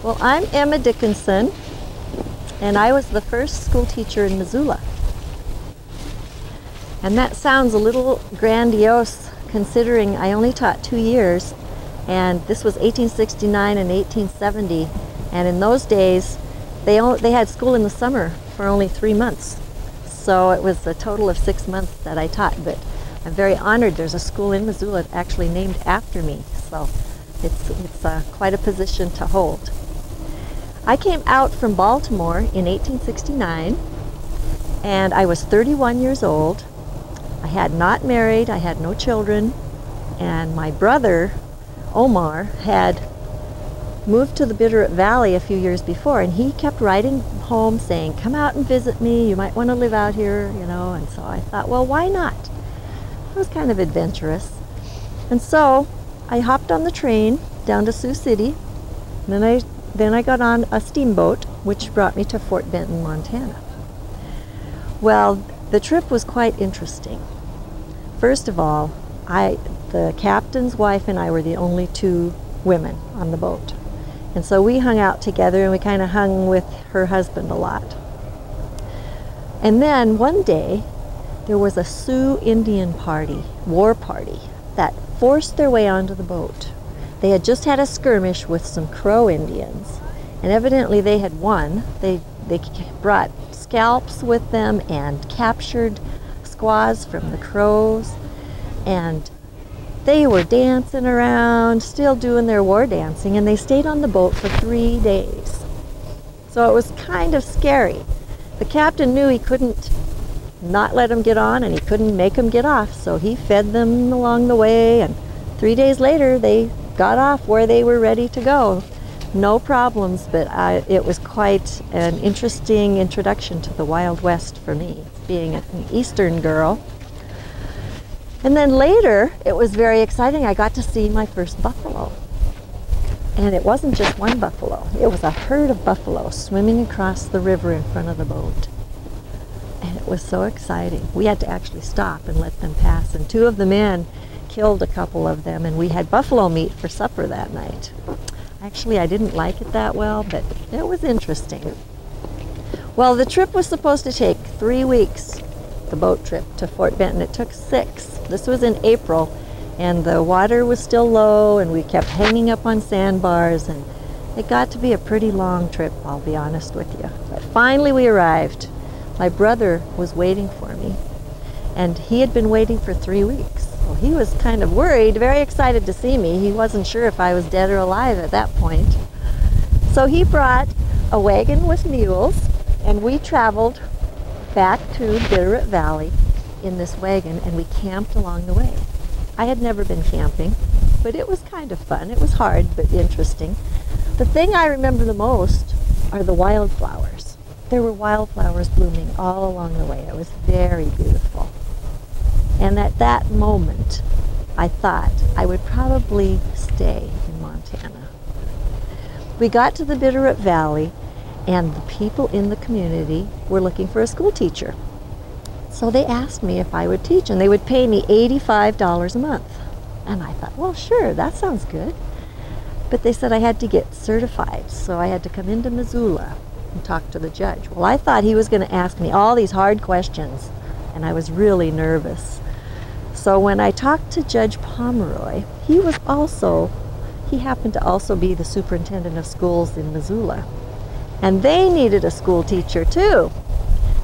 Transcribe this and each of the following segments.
Well, I'm Emma Dickinson, and I was the first school teacher in Missoula. And that sounds a little grandiose considering I only taught 2 years, and this was 1869 and 1870, and in those days they had school in the summer for only 3 months. So it was a total of 6 months that I taught, but I'm very honored there's a school in Missoula actually named after me, so it's quite a position to hold. I came out from Baltimore in 1869, and I was 31 years old. I had not married, I had no children, and my brother, Omar, had moved to the Bitterroot Valley a few years before, and he kept writing home saying, "Come out and visit me, you might want to live out here," and so I thought, well, why not? It was kind of adventurous. And so I hopped on the train down to Sioux City, and then I got on a steamboat, which brought me to Fort Benton, Montana. Well, the trip was quite interesting. First of all, the captain's wife and I were the only 2 women on the boat. And so we hung out together, and we kind of hung with her husband a lot. And then one day, there was a Sioux Indian party, war party, that forced their way onto the boat. They had just had a skirmish with some Crow Indians, and evidently they had won. They brought scalps with them and captured squaws from the Crows, and they were dancing around, still doing their war dancing, and they stayed on the boat for 3 days. So it was kind of scary. The captain knew he couldn't not let them get on, and he couldn't make them get off, so he fed them along the way, and 3 days later they got off where they were ready to go. No problems, but it was quite an interesting introduction to the Wild West for me, being an Eastern girl. And then later, it was very exciting. I got to see my first buffalo. And it wasn't just one buffalo. It was a herd of buffalo swimming across the river in front of the boat. And it was so exciting. We had to actually stop and let them pass. And 2 of the men killed a couple of them, and we had buffalo meat for supper that night. Actually, I didn't like it that well, but it was interesting. Well, the trip was supposed to take 3 weeks, the boat trip to Fort Benton. It took 6. This was in April, and the water was still low, and we kept hanging up on sandbars, and it got to be a pretty long trip, I'll be honest with you. But finally we arrived. My brother was waiting for me, and he had been waiting for 3 weeks. Well, he was kind of worried, very excited to see me. He wasn't sure if I was dead or alive at that point. So he brought a wagon with mules, and we traveled back to Bitterroot Valley in this wagon, and we camped along the way. I had never been camping, but it was kind of fun. It was hard, but interesting. The thing I remember the most are the wildflowers. There were wildflowers blooming all along the way. It was very beautiful. And at that moment, I thought I would probably stay in Montana. We got to the Bitterroot Valley, and the people in the community were looking for a school teacher. So they asked me if I would teach, and they would pay me $85 a month. And I thought, well, sure, that sounds good. But they said I had to get certified, so I had to come into Missoula and talk to the judge. Well, I thought he was going to ask me all these hard questions, and I was really nervous. So when I talked to Judge Pomeroy, he happened to also be the superintendent of schools in Missoula. And they needed a school teacher too.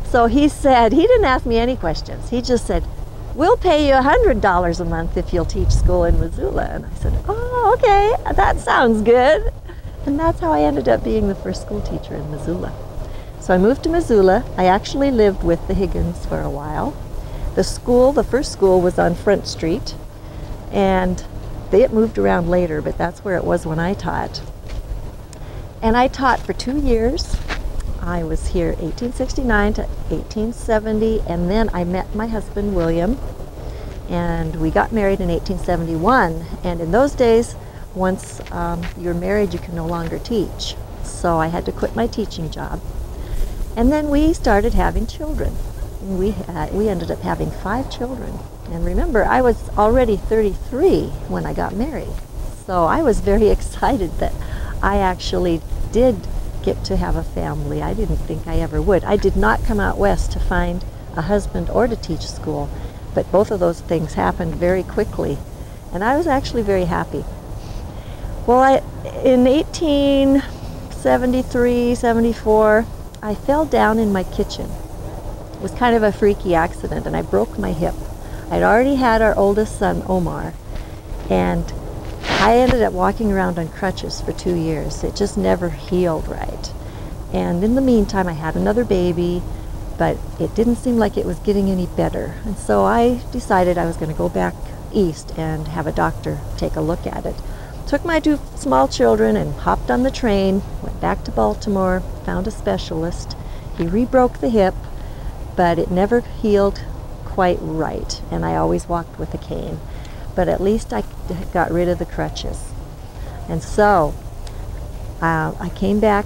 So he didn't ask me any questions. He just said, "We'll pay you $100 a month if you'll teach school in Missoula." And I said, "Oh, okay, that sounds good." And that's how I ended up being the first school teacher in Missoula. So I moved to Missoula. I actually lived with the Higgins for a while. The first school was on Front Street, and they moved around later, but that's where it was when I taught. And I taught for 2 years. I was here 1869 to 1870, and then I met my husband, William, and we got married in 1871. And in those days, once you're married, you can no longer teach. So I had to quit my teaching job. And then we started having children. We ended up having 5 children. And remember, I was already 33 when I got married. So I was very excited that I actually did get to have a family. I didn't think I ever would. I did not come out west to find a husband or to teach school, but both of those things happened very quickly, and I was actually very happy. Well, in 1873, 74, I fell down in my kitchen. It was kind of a freaky accident, and I broke my hip. I'd already had our oldest son, Omar, and I ended up walking around on crutches for 2 years. It just never healed right. And in the meantime, I had another baby, but it didn't seem like it was getting any better. And so I decided I was going to go back east and have a doctor take a look at it. Took my 2 small children and hopped on the train, went back to Baltimore, found a specialist. He re-broke the hip, but it never healed quite right, and I always walked with a cane. But at least I got rid of the crutches. And so I came back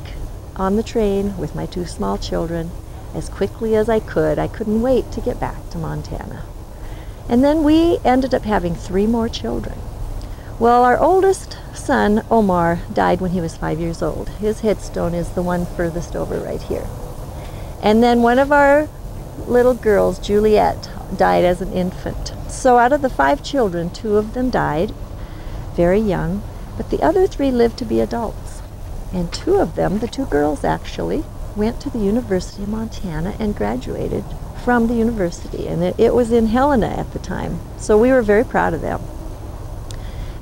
on the train with my 2 small children as quickly as I could. I couldn't wait to get back to Montana. And then we ended up having 3 more children. Well, our oldest son, Omar, died when he was 5 years old. His headstone is the one furthest over right here. And then one of our little girls, Juliet, died as an infant. So out of the 5 children, 2 of them died very young, but the other 3 lived to be adults. And 2 of them, the 2 girls actually, went to the University of Montana and graduated from the university. And it was in Helena at the time. So we were very proud of them.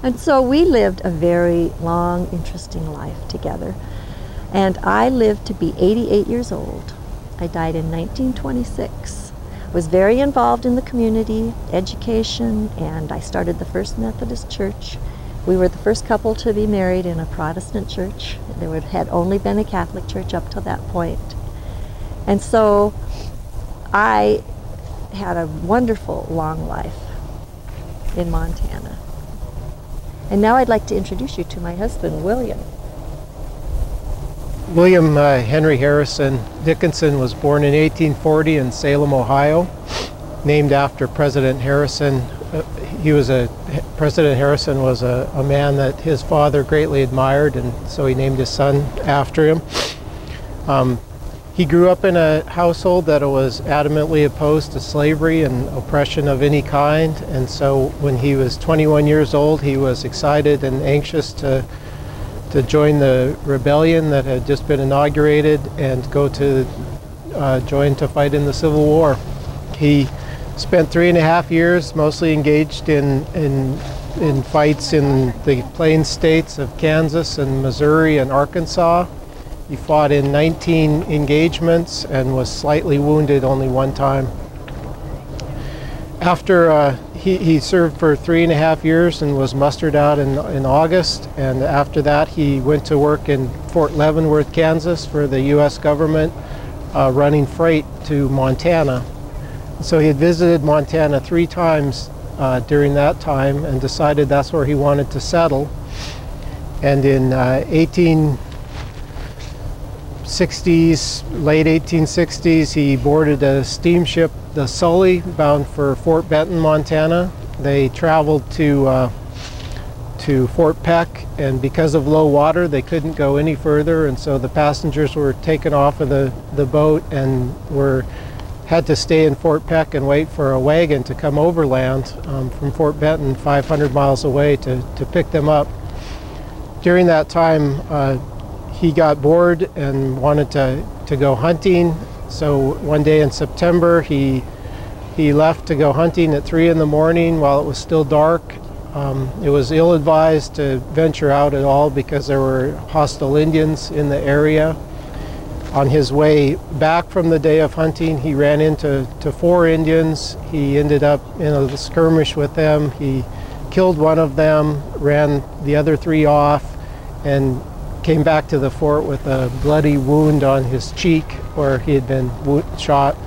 And so we lived a very long, interesting life together. And I lived to be 88 years old. I died in 1926. Was very involved in the community, education, and I started the First Methodist Church. We were the first couple to be married in a Protestant church. There had only been a Catholic church up till that point. And so I had a wonderful, long life in Montana. And now I'd like to introduce you to my husband, William. William Henry Harrison Dickinson was born in 1840 in Salem, Ohio, named after President Harrison. President Harrison was a man that his father greatly admired, and so he named his son after him. He grew up in a household that was adamantly opposed to slavery and oppression of any kind, and so when he was 21 years old, he was excited and anxious to join the rebellion that had just been inaugurated and go to join to fight in the Civil War. He spent 3.5 years mostly engaged in fights in the Plains states of Kansas and Missouri and Arkansas. He fought in 19 engagements and was slightly wounded only 1 time. After he served for 3.5 years and was mustered out in August, and after that he went to work in Fort Leavenworth, Kansas for the U.S. government, running freight to Montana. So he had visited Montana 3 times during that time and decided that's where he wanted to settle. And in late 1860s, he boarded a steamship, the Sully, bound for Fort Benton, Montana. They traveled to Fort Peck, and because of low water, they couldn't go any further, and so the passengers were taken off of the boat and had to stay in Fort Peck and wait for a wagon to come overland from Fort Benton, 500 miles away, to pick them up. During that time, he got bored and wanted to go hunting. So one day in September, he left to go hunting at 3 in the morning while it was still dark. It was ill-advised to venture out at all because there were hostile Indians in the area. On his way back from the day of hunting, he ran into 4 Indians. He ended up in a skirmish with them. He killed one of them, ran the other 3 off, and came back to the fort with a bloody wound on his cheek where he had been shot.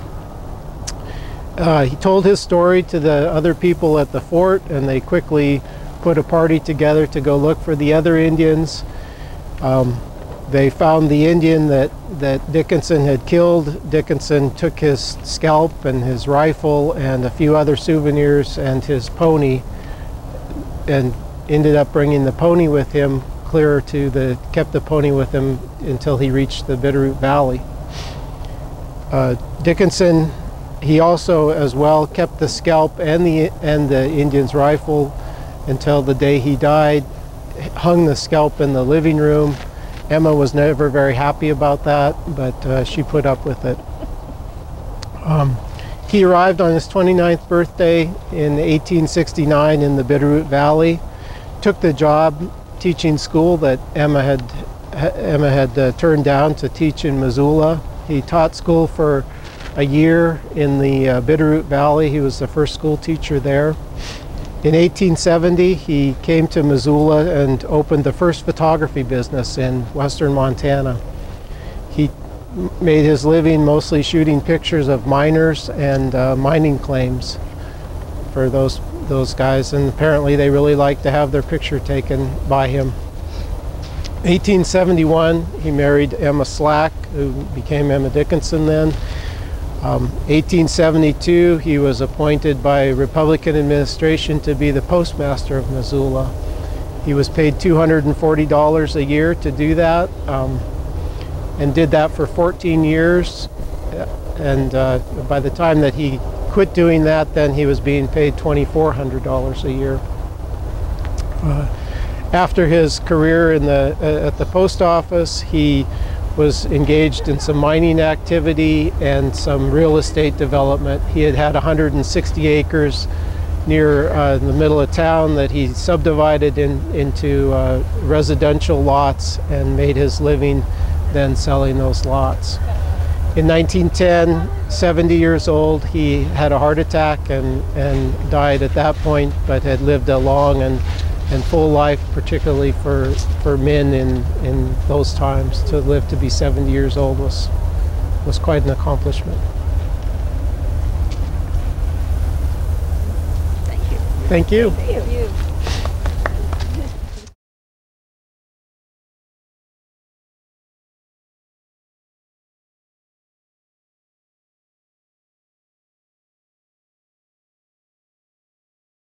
He told his story to the other people at the fort, and they quickly put a party together to go look for the other Indians. They found the Indian that Dickinson had killed. Dickinson took his scalp and his rifle and a few other souvenirs and his pony, and ended up bringing the pony with him clear to kept the pony with him until he reached the Bitterroot Valley. Dickinson, he also as well kept the scalp and the Indian's rifle until the day he died, hung the scalp in the living room. Emma was never very happy about that, but she put up with it. He arrived on his 29th birthday in 1869 in the Bitterroot Valley, took the job teaching school that Emma had turned down to teach in Missoula. He taught school for a year in the Bitterroot Valley. He was the first school teacher there. In 1870, he came to Missoula and opened the first photography business in western Montana. He made his living mostly shooting pictures of miners and mining claims for those guys, and apparently they really liked to have their picture taken by him. 1871, he married Emma Slack, who became Emma Dickinson then. 1872, he was appointed by Republican administration to be the postmaster of Missoula. He was paid $240 a year to do that, and did that for 14 years. And by the time that he quit doing that, then he was being paid $2,400 a year. After his career at the post office, he was engaged in some mining activity and some real estate development. He had 160 acres near the middle of town that he subdivided into residential lots and made his living then selling those lots. In 1910, 70 years old, he had a heart attack and died at that point, but had lived a long and full life, particularly for men in those times. To live to be 70 years old was quite an accomplishment. Thank you. Thank you. Thank you.